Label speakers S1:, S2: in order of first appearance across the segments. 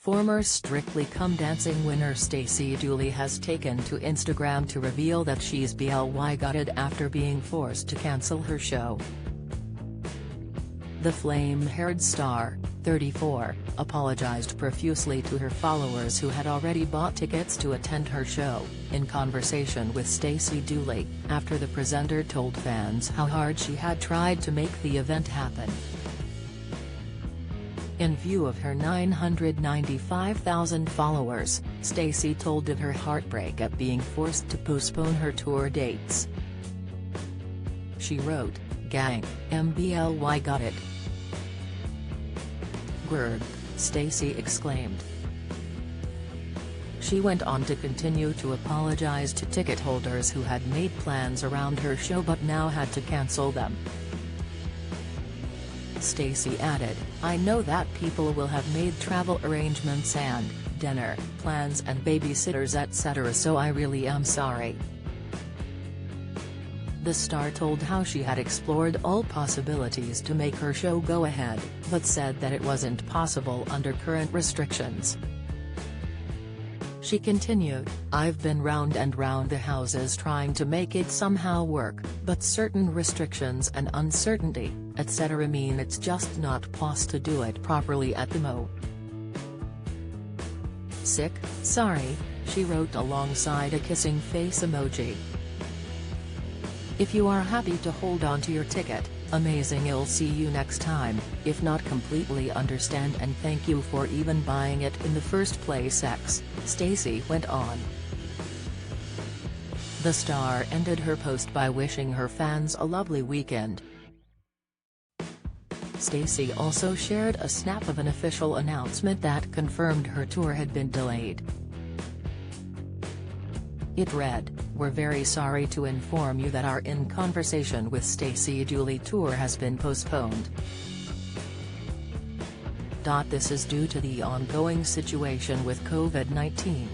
S1: Former Strictly Come Dancing winner Stacey Dooley has taken to Instagram to reveal that she's bly gutted after being forced to cancel her show. The flame-haired star, 34, apologized profusely to her followers who had already bought tickets to attend her show, in conversation with Stacey Dooley, after the presenter told fans how hard she had tried to make the event happen. In view of her 995,000 followers, Stacey told of her heartbreak at being forced to postpone her tour dates. She wrote, "Gang, MBLY got it. Grrrg," Stacey exclaimed. She went on to continue to apologize to ticket holders who had made plans around her show but now had to cancel them. Stacey added, "I know that people will have made travel arrangements and dinner plans and babysitters etc. so I really am sorry." The star told how she had explored all possibilities to make her show go ahead, but said that it wasn't possible under current restrictions. She continued, "I've been round and round the houses trying to make it somehow work, but certain restrictions and uncertainty, etc. mean it's just not possible to do it properly at the mo. Sick, sorry," she wrote alongside a kissing face emoji. "If you are happy to hold on to your ticket, amazing, I'll see you next time, if not completely understand and thank you for even buying it in the first place X," Stacey went on. The star ended her post by wishing her fans a lovely weekend. Stacey also shared a snap of an official announcement that confirmed her tour had been delayed. It read, "We're very sorry to inform you that our In Conversation with Stacey Dooley tour has been postponed. This is due to the ongoing situation with COVID-19.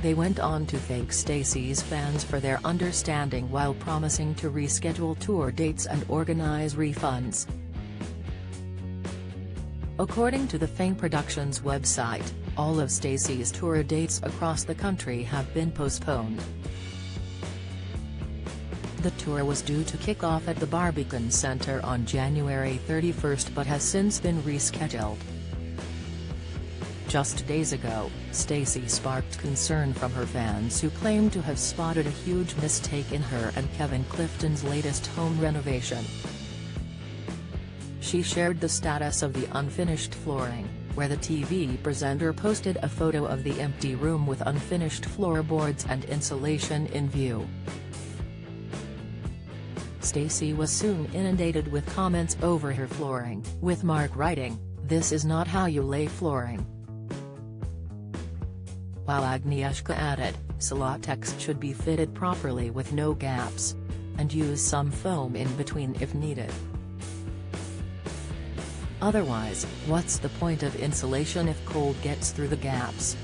S1: They went on to thank Stacey's fans for their understanding while promising to reschedule tour dates and organize refunds. According to the Fame Productions website, all of Stacey's tour dates across the country have been postponed. The tour was due to kick off at the Barbican Center on January 31 but has since been rescheduled. Just days ago, Stacey sparked concern from her fans who claimed to have spotted a huge mistake in her and Kevin Clifton's latest home renovation. She shared the status of the unfinished flooring, where the TV presenter posted a photo of the empty room with unfinished floorboards and insulation in view. Stacey was soon inundated with comments over her flooring, with Mark writing, "This is not how you lay flooring." While Agnieszka added, "Celotex should be fitted properly with no gaps. And use some foam in between if needed. Otherwise, what's the point of insulation if cold gets through the gaps?"